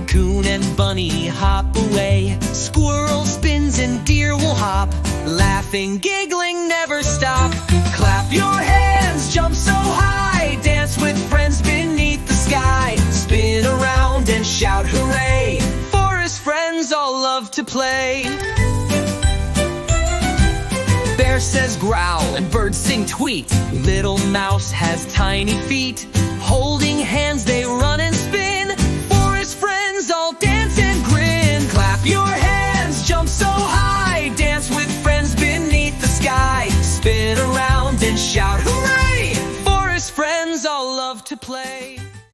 Coon and bunny hop away, squirrel spins and deer will hop, laughing, giggling, never stop. Clap your hands, jump so high, dance with friends beneath the sky, spin around and shout hooray, forest friends all love to play. Bear says growl and birds sing tweet, little mouse has tiny feet, holding